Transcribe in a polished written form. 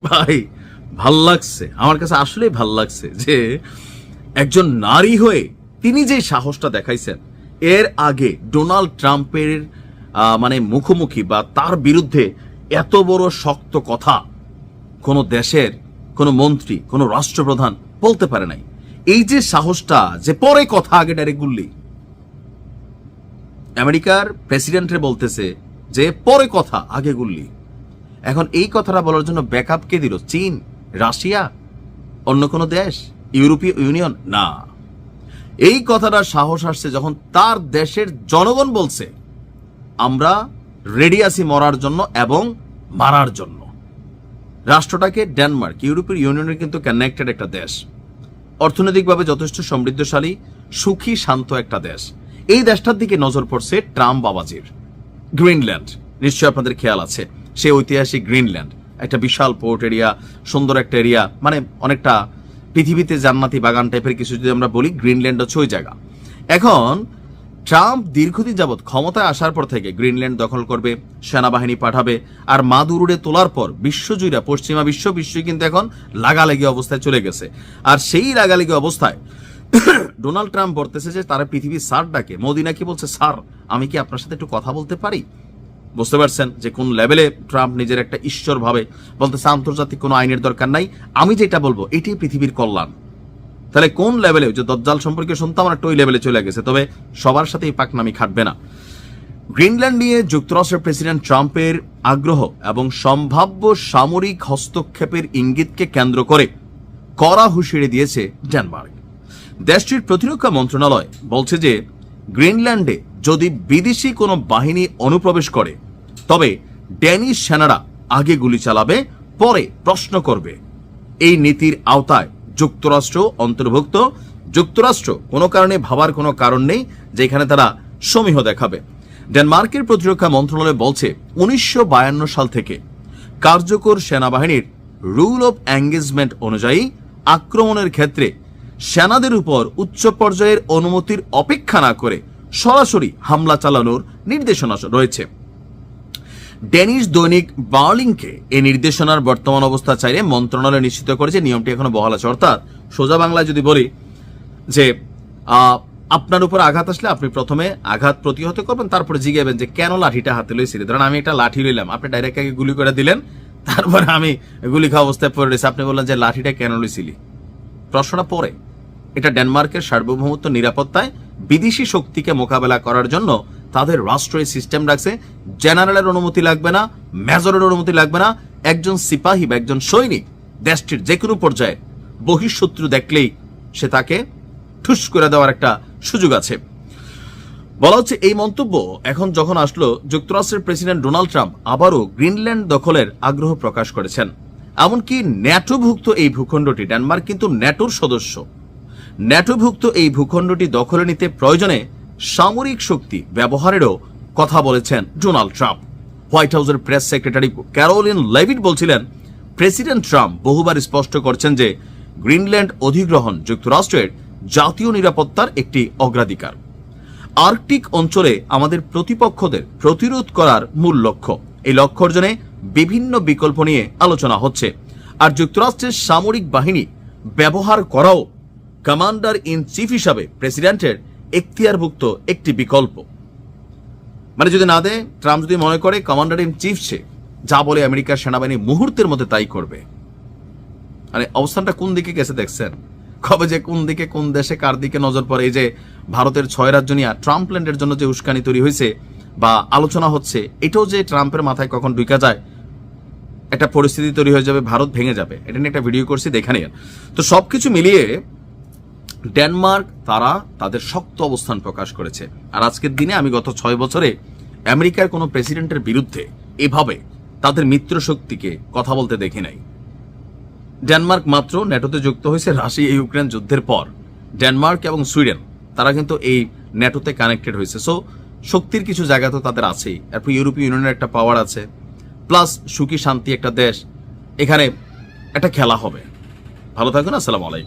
ভাই ভাল লাগছে, আমার কাছে আসলেই ভাল লাগছে যে একজন নারী হয়ে তিনি যে সাহসটা দেখাইছেন। এর আগে ডোনাল্ড ট্রাম্পের মুখোমুখি বা তার বিরুদ্ধে এত বড় শক্ত কথা কোনো দেশের কোনো মন্ত্রী কোনো রাষ্ট্রপ্রধান বলতে পারে নাই। এই যে সাহসটা, যে পরে কথা আগে ডাইরেক্ট গুল্লি, আমেরিকার প্রেসিডেন্টের বলতেছে যে পরে কথা আগে গুল্লি। এখন এই কথাটা বলার জন্য ব্যাকআপ কে দিল? চীন, রাশিয়া, অন্য কোনো দেশ, ইউরোপীয় ইউনিয়ন? না, এই কথাটার সাহস আসছে যখন তার দেশের জনগণ বলছে আমরা রেডি আছি মরার জন্য এবং মারার জন্য। রাষ্ট্রটাকে ডেনমার্ক, ইউরোপীয় ইউনিয়নের কিন্তু কানেক্টেড একটা দেশ, অর্থনৈতিকভাবে যথেষ্ট সমৃদ্ধশালী, সুখী শান্ত একটা দেশ। এই দেশটার দিকে নজর পড়ছে ট্রাম্প বাবাজির। গ্রিনল্যান্ড নিশ্চয়ই আপনাদের খেয়াল আছে, সে ঐতিহাসিক গ্রিনল্যান্ড একটা বিশাল পোর্ট এরিয়া, সুন্দর একটা এরিয়া, অনেকটা পৃথিবীতে জান্নাতি বাগান টাইপের কিছু যদি আমরা বলি, গ্রিনল্যান্ড হচ্ছে ওই জায়গা। এখন ট্রাম্প দীর্ঘদিন যাবৎ ক্ষমতায় আসার পর থেকে গ্রিনল্যান্ড দখল করবে, সেনাবাহিনী পাঠাবে, আর মাদুরুড়ে তোলার পর বিশ্বজুড়ে পশ্চিমা বিশ্বই কিন্তু এখন লাগালাগি অবস্থায় চলে গেছে। আর সেই লাগালাগি অবস্থায় ডোনাল্ড ট্রাম্প বলতেছে যে তারা পৃথিবী স্যার ডাকে। মোদি নাকি বলছে স্যার আমি কি আপনার সাথে একটু কথা বলতে পারি? বুঝতে পারছেন যে কোন লেভেলে ট্রাম্প নিজের একটা ঈশ্বর ভাবে বলতেছে আন্তর্জাতিক কোনো আইনের দরকার নাই, আমি যেটা বলবো এটাই পৃথিবীর কল্যাণ। তাহলে কোন লেভেলে, যে দজ্জাল সম্পর্কে শুনতাম আমরা, ওই লেভেলে চলে গেছে। তবে সবার সাথে এই পাকনামি খাটবে না। গ্রিনল্যান্ড নিয়ে যুক্তরাষ্ট্রের প্রেসিডেন্ট ট্রাম্পের আগ্রহ এবং সম্ভাব্য সামরিক হস্তক্ষেপের ইঙ্গিতকে কেন্দ্র করে কড়া হুঁশিয়ারি দিয়েছে ডেনমার্ক। দেশটির প্রতিরক্ষা মন্ত্রণালয় বলছে যে গ্রিনল্যান্ডে যদি বিদেশি কোনো বাহিনী অনুপ্রবেশ করে তবে ড্যানিশ সেনারা আগে গুলি চালাবে, পরে প্রশ্ন করবে। এই নীতির আওতায় যুক্তরাষ্ট্র অন্তর্ভুক্ত। যুক্তরাষ্ট্র কোনো কারণে ভাবার কোনো কারণ নেই যেখানে তারা সমীহ দেখাবে। ডেনমার্কের প্রতিরক্ষা মন্ত্রণালয় বলছে 1952 সাল থেকে কার্যকর সেনাবাহিনীর রুল অফ এঙ্গেজমেন্ট অনুযায়ী আক্রমণের ক্ষেত্রে সেনাদের উপর উচ্চ পর্যায়ের অনুমতির অপেক্ষা না করে সরাসরি হামলা চালানোর নির্দেশনা রয়েছে। ডেনিশ দৈনিক বার্লিংকে এই নির্দেশনার বর্তমান অবস্থা চাইলে মন্ত্রণালয় নিশ্চিত করেছে নিয়মটি এখনো বহাল আছে। অর্থাৎ সোজা বাংলায় যদি বলি যে আপনার উপর আঘাত আসলে আপনি প্রথমে আঘাত প্রতিহত করবেন, তারপরে জিজ্ঞাবেন যে কেন লাঠিটা হাতে লইছিলেন। ধরেন আমি একটা লাঠি লইলাম, আপনি ডাইরেক্ট আগে গুলি করে দিলেন, তারপরে আমি গুলি খাওয়া অবস্থায় পড়ে রয়েছে, আপনি বললেন যে লাঠিটা কেন লইছিলি। প্রশ্নটা পরে। এটা ডেনমার্কের সার্বভৌমত্ব নিরাপত্তায় বিদেশি শক্তিকে মোকাবেলা করার জন্য তাদের রাষ্ট্র এই সিস্টেম রাখছে। জেনারেলের অনুমতি লাগবে না, মেজরের অনুমতি লাগবে না। একজন সিপাহী বা একজন সৈনিক দেশটির যে কোনো পর্যায়ে বহিঃশত্রু দেখলেই সে তাকে ঠুস করে দেওয়ার একটা সুযোগ আছে। বলা হচ্ছে এই মন্তব্য এখন যখন আসলো, যুক্তরাষ্ট্রের প্রেসিডেন্ট ডোনাল্ড ট্রাম্প আবারও গ্রিনল্যান্ড দখলের আগ্রহ প্রকাশ করেছেন। এমনকি ন্যাটোভুক্ত এই ভূখণ্ডটি, ডেনমার্ক কিন্তু ন্যাটোর সদস্য, ন্যাটোভুক্ত এই ভূখণ্ডটি দখলে নিতে প্রয়োজনে সামরিক শক্তি ব্যবহারেরও কথা বলেছেন ডোনাল্ড ট্রাম্প। হোয়াইট হাউসের প্রেস সেক্রেটারি ক্যারোলিন লেভিট বলছিলেন প্রেসিডেন্ট ট্রাম্প বহুবার স্পষ্ট করছেন যে গ্রিনল্যান্ড অধিগ্রহণ যুক্তরাষ্ট্রের জাতীয় নিরাপত্তার একটি অগ্রাধিকার। আর্কটিক অঞ্চলে আমাদের প্রতিপক্ষদের প্রতিরোধ করার মূল লক্ষ্য। এই লক্ষ্য অর্জনে বিভিন্ন বিকল্প নিয়ে আলোচনা হচ্ছে। আর যুক্তরাষ্ট্রের সামরিক বাহিনী ব্যবহার করাও কমান্ডার ইন চিফ হিসাবে প্রেসিডেন্টের এখতিয়ারভুক্ত একটি বিকল্প। যদি না দেয়, ট্রাম্প যদি মনে করে কমান্ডার ইন চিফ সে যা বলে আমেরিকার সেনাবাহিনী মুহূর্তের মধ্যে তাই করবে। অবস্থানটা কোন দিকে গেছে দেখছেন? কবে যে কোন দিকে কোন দেশে কার দিকে নজর পড়ে। এই যে ভারতের 6 রাজ্য নিয়ে ট্রাম্পল্যান্ডের জন্য যে উস্কানি তৈরি হয়েছে বা আলোচনা হচ্ছে, এটাও যে ট্রাম্পের মাথায় কখন ঢুকে যায়, একটা পরিস্থিতি তৈরি হয়ে যাবে, ভারত ভেঙে যাবে। এটা নিয়ে একটা ভিডিও করছি, দেখে নিন। তো সবকিছু মিলিয়ে ডেনমার্ক তারা তাদের শক্ত অবস্থান প্রকাশ করেছে। আর আজকের দিনে আমি গত 6 বছরে আমেরিকার কোনো প্রেসিডেন্টের বিরুদ্ধে এভাবে তাদের মিত্র শক্তিকে কথা বলতে দেখি নাই। ডেনমার্ক মাত্র ন্যাটোতে যুক্ত হয়েছে রাশিয়া ইউক্রেন যুদ্ধের পর। ডেনমার্ক এবং সুইডেন তারা কিন্তু এই ন্যাটোতে কানেক্টেড হয়েছে। সো শক্তির কিছু জায়গা তো তাদের আছেই। এরপর ইউরোপীয় ইউনিয়নের একটা পাওয়ার আছে, প্লাস সুখী শান্তি একটা দেশ। এখানে একটা খেলা হবে। ভালো থাকুন, আসসালামু আলাইকুম।